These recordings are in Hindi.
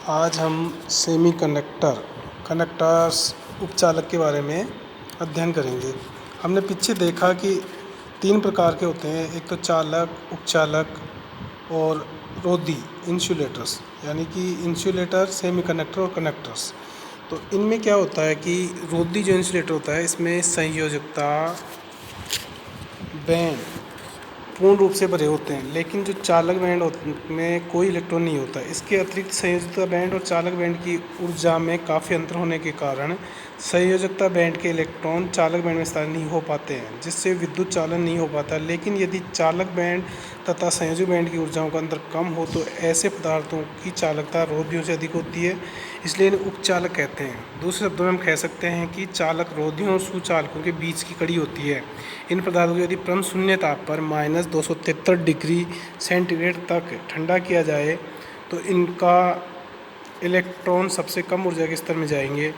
आज हम कनेक्टर्स उपचालक के बारे में अध्ययन करेंगे। हमने पीछे देखा कि 3 प्रकार के होते हैं, एक तो चालक, उपचालक और रोधी इंसुलेटर्स, यानी कि इंसुलेटर, सेमीकंडक्टर और कनेक्टर्स। तो इनमें क्या होता है कि रोधी जो इंसुलेटर होता है इसमें संयोजकता बैंड पूर्ण रूप से भरे होते हैं, लेकिन जो चालक बैंड में कोई इलेक्ट्रॉन नहीं होता। इसके अतिरिक्त संयोजकता बैंड और चालक बैंड की ऊर्जा में काफ़ी अंतर होने के कारण संयोजकता बैंड के इलेक्ट्रॉन चालक बैंड में स्थानांतरित नहीं हो पाते हैं, जिससे विद्युत चालन नहीं हो पाता। लेकिन यदि चालक बैंड तथा संयोजक बैंड की ऊर्जाओं का अंतर कम हो तो ऐसे पदार्थों की चालकता रोधियों से अधिक होती है, इसलिए इन्हें उपचालक कहते हैं। दूसरे शब्दों में हम कह सकते हैं कि चालक रोधियों और सुचालकों के बीच की कड़ी होती है। इन पदार्थों को यदि परम शून्य ताप पर -273 डिग्री सेंटीग्रेड तक ठंडा किया जाए तो इनका इलेक्ट्रॉन सबसे कम ऊर्जा के स्तर में जाएंगे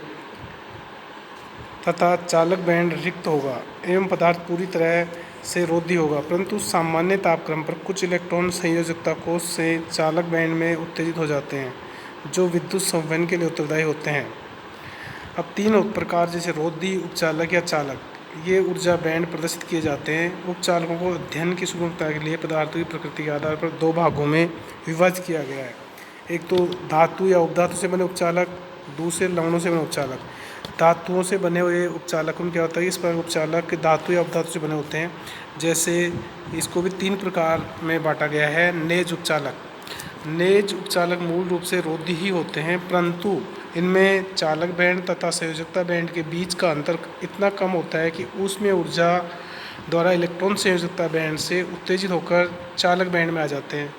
तथा चालक बैंड रिक्त होगा एवं पदार्थ पूरी तरह से रोधी होगा। परंतु सामान्य तापक्रम पर कुछ इलेक्ट्रॉन संयोजकता कोश से चालक बैंड में उत्तेजित हो जाते हैं, जो विद्युत संवहन के लिए उत्तरदायी होते हैं। अब 3 प्रकार जैसे रोधी, उपचालक या चालक, ये ऊर्जा बैंड प्रदर्शित किए जाते हैं। उपचालकों को अध्ययन की सुगमता के लिए पदार्थों की प्रकृति के आधार पर 2 भागों में विभाजित किया गया है। एक तो धातु या उपधातु से बने उपचालक, दूसरे लवणों से बने उपचालक। धातुओं से बने हुए उपचालकों में क्या होता है, इस पर उपचालक धातु या उपधातु से बने होते हैं। जैसे इसको भी 3 प्रकार में बांटा गया है। नेज उपचालक, नेज उपचालक मूल रूप से रोधी ही होते हैं, परंतु इनमें चालक बैंड तथा संयोजकता बैंड के बीच का अंतर इतना कम होता है कि उसमें ऊर्जा द्वारा इलेक्ट्रॉन संयोजकता बैंड से उत्तेजित होकर चालक बैंड में आ जाते हैं।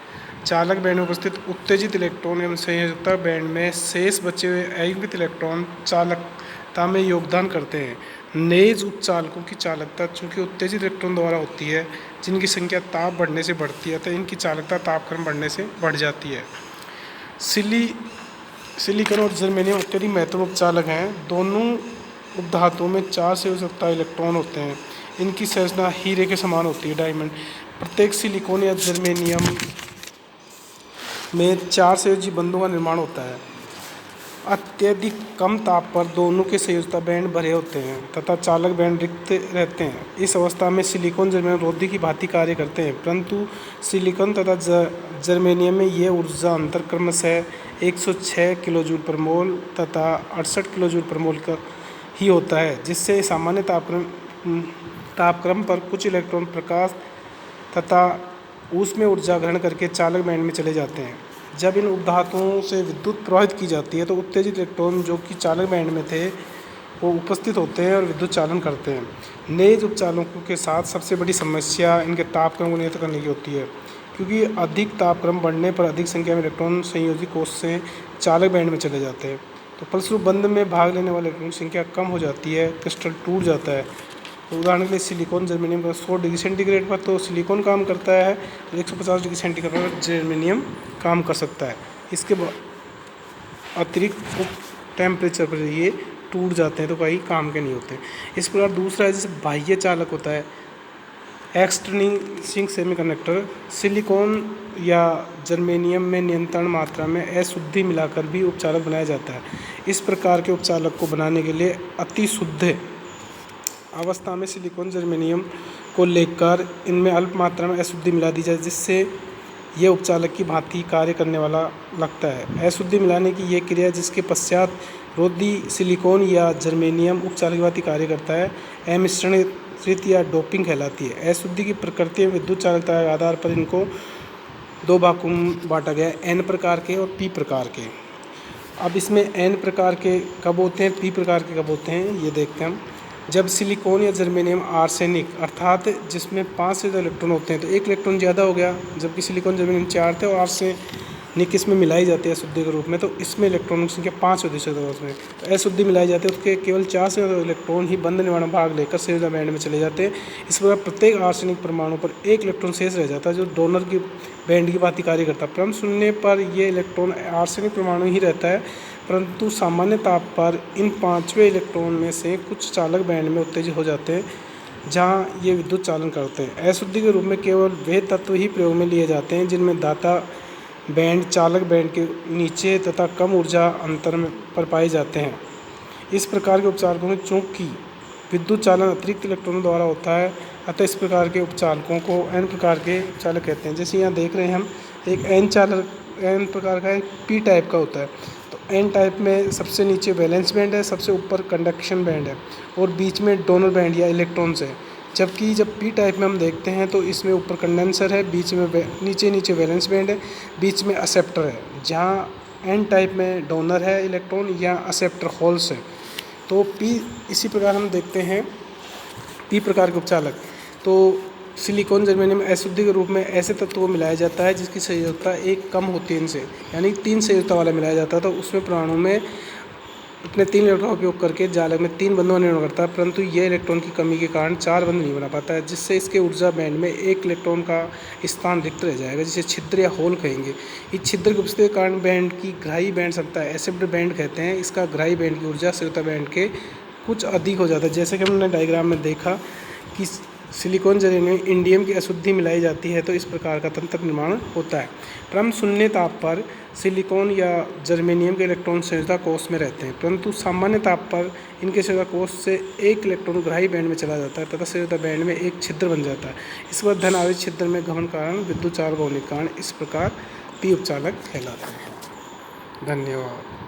चालक बैंड में उपस्थित उत्तेजित इलेक्ट्रॉन एवं संयोजकता बैंड में शेष बचे हुए अयुग्मित इलेक्ट्रॉन चालकता में योगदान करते हैं। नेज उपचालकों की चालकता चूँकि उत्तेजित इलेक्ट्रॉन द्वारा होती है, जिनकी संख्या ताप बढ़ने से बढ़ती है, तो इनकी चालकता तापक्रम बढ़ने से बढ़ जाती है। सिलिकॉन और जर्मेनियम अत्यधिक महत्वपूर्ण उपचालक हैं। दोनों उपधातुओं में 4 संयोजकता इलेक्ट्रॉन होते हैं। इनकी संरचना हीरे के समान होती है, डायमंड। प्रत्येक सिलिकॉन या जर्मेनियम में 4 संयोजी बंधों का निर्माण होता है। अत्यधिक कम ताप पर दोनों के संयोजकता बैंड भरे होते हैं तथा चालक बैंड रिक्त रहते हैं। इस अवस्था में सिलिकॉन जर्मेनियम रोधी की भांति कार्य करते हैं, परंतु सिलिकॉन तथा जर्मेनियम में ये ऊर्जा अंतर क्रमशः 106 किलोजूल पर मोल तथा 68 किलोजूल पर मोल का ही होता है, जिससे सामान्य तापक्रम पर कुछ इलेक्ट्रॉन प्रकाश तथा उसमें ऊर्जा ग्रहण करके चालक बैंड में चले जाते हैं। जब इन उपधातुओं से विद्युत प्रवाहित की जाती है तो उत्तेजित इलेक्ट्रॉन जो कि चालक बैंड में थे वो उपस्थित होते हैं और विद्युत चालन करते हैं। नेज उपचालकों के साथ सबसे बड़ी समस्या इनके तापक्रम को नियंत्रित करने की होती है, क्योंकि अधिक तापक्रम बढ़ने पर अधिक संख्या में इलेक्ट्रॉन संयोजी कोश से चालक बैंड में चले जाते हैं। तो फलस्वरूप बंध में भाग लेने वाले इलेक्ट्रॉन की संख्या कम हो जाती है, क्रिस्टल टूट जाता है। तो उदाहरण के लिए सिलिकॉन जर्मेनियम का 100 डिग्री सेंटीग्रेड पर तो सिलिकॉन काम करता है, 150 डिग्री सेंटीग्रेड पर जर्मेनियम काम कर सकता है। इसके अतिरिक्त टेम्परेचर पर ये टूट जाते हैं तो कहीं काम के नहीं होते। इस प्रकार दूसरा है जैसे बाह्य चालक होता है, एक्सटर्नल सेमीकंडक्टर। सिलिकॉन या जर्मेनियम में नियंत्रण मात्रा में अशुद्धि मिलाकर भी उपचालक बनाया जाता है। इस प्रकार के उपचालक को बनाने के लिए अति शुद्ध अवस्था में सिलिकॉन जर्मेनियम को लेकर इनमें अल्प मात्रा में अशुद्धि मिला दी जाए, जिससे ये उपचालक की भांति कार्य करने वाला लगता है। अशुद्धि मिलाने की ये क्रिया जिसके पश्चात रोधी सिलिकॉन या जर्मेनियम उपचालक की भांति कार्य करता है, अमिश्रणित या डोपिंग कहलाती है। अशुद्धि की प्रकृति में विद्युत चालकता के आधार पर इनको 2 भागों में बांटा गया है, N प्रकार के और P प्रकार के। अब इसमें N प्रकार के कब होते हैं, P प्रकार के कब होते हैं, ये देखते हैं हम। जब सिलिकॉन या जर्मेनियम आर्सेनिक अर्थात जिसमें 5 से ज़्यादा इलेक्ट्रॉन होते हैं तो एक इलेक्ट्रॉन ज़्यादा हो गया, जबकि सिलिकॉन जर्मेनियम 4 थे और आर्सेनिक इसमें मिलाई जाती है अशुद्धि के रूप में, तो इसमें इलेक्ट्रॉनों की संख्या 5 होती है। उसमें तो अशुद्धि मिलाई जाती है, उसके केवल 4 से ज़्यादा इलेक्ट्रॉन ही बंध निर्माण भाग लेकर संयोजकता बैंड में चले जाते हैं। इस प्रकार प्रत्येक आर्सेनिक परमाणु पर एक इलेक्ट्रॉन शेष रह जाता है जो डोनर की बैंड की भांति कार्य करता है। परम शून्य पर यह इलेक्ट्रॉन आर्सेनिक परमाणु ही रहता है, परंतु सामान्य ताप पर इन 5वें इलेक्ट्रॉन में से कुछ चालक बैंड में उत्तेजित हो जाते हैं, जहां ये विद्युत चालन करते हैं। अशुद्धि के रूप में केवल वे तत्व ही प्रयोग में लिए जाते हैं जिनमें बैंड चालक बैंड के नीचे तथा कम ऊर्जा अंतर में पर पाए जाते हैं। इस प्रकार के उपचालकों में चूंकि विद्युत चालन अतिरिक्त इलेक्ट्रॉनों द्वारा होता है, अतः इस प्रकार के उपचालकों को एन प्रकार के चालक कहते हैं। जैसे यहाँ देख रहे हैं हम, एक एन चालक एन प्रकार का एक पी टाइप का होता है। तो एन टाइप में सबसे नीचे वैलेंस बैंड है, सबसे ऊपर कंडक्शन बैंड है और बीच में डोनर बैंड या इलेक्ट्रॉन्स है। जबकि जब पी टाइप में हम देखते हैं तो इसमें ऊपर कंडेंसर है, बीच में नीचे वैलेंस बैंड है, बीच में एक्सेप्टर है। जहाँ एन टाइप में डोनर है इलेक्ट्रॉन या एक्सेप्टर होल्स है। तो पी इसी प्रकार हम देखते हैं पी प्रकार के उपचालक। तो सिलिकॉन जर्मेनियम अशुद्धि के रूप में ऐसे तत्वों को मिलाया जाता है जिसकी संयोजकता एक कम होती है इनसे, यानी 3 संयोजकता वाला मिलाया जाता है। तो उसमें परमाणु में अपने 3 इलेक्ट्रॉन का उपयोग करके जालक में 3 बंधों का निर्माण करता है, परंतु यह इलेक्ट्रॉन की कमी के कारण 4 बंध नहीं बना पाता है, जिससे इसके ऊर्जा बैंड में एक इलेक्ट्रॉन का स्थान रिक्त रह जाएगा, जिसे छिद्र या होल कहेंगे। इस छिद्र की उपस्थिति के कारण बैंड की ग्राही बैंड क्षमता एक्सेप्टर बैंड कहते हैं। इसका ग्राही बैंड की ऊर्जा संयोजकता बैंड के कुछ अधिक हो जाता है। जैसे कि हमने डायग्राम में देखा कि सिलिकॉन जर्मेनियम में इंडियम की अशुद्धि मिलाई जाती है तो इस प्रकार का तंत्र निर्माण होता है। परम शून्य ताप पर सिलिकॉन या जर्मेनियम के इलेक्ट्रॉन संयोजकता कोष में रहते हैं, परंतु सामान्य ताप पर इनके संयोजकता कोष से एक इलेक्ट्रॉन ग्राही बैंड में चला जाता है तथा संयोजकता बैंड में एक छिद्र बन जाता है। इस पर धन आवेश छिद्र में गमन कारण विद्युत चालक होने के कारण इस प्रकार पी उपचालक कहलाते हैं। धन्यवाद।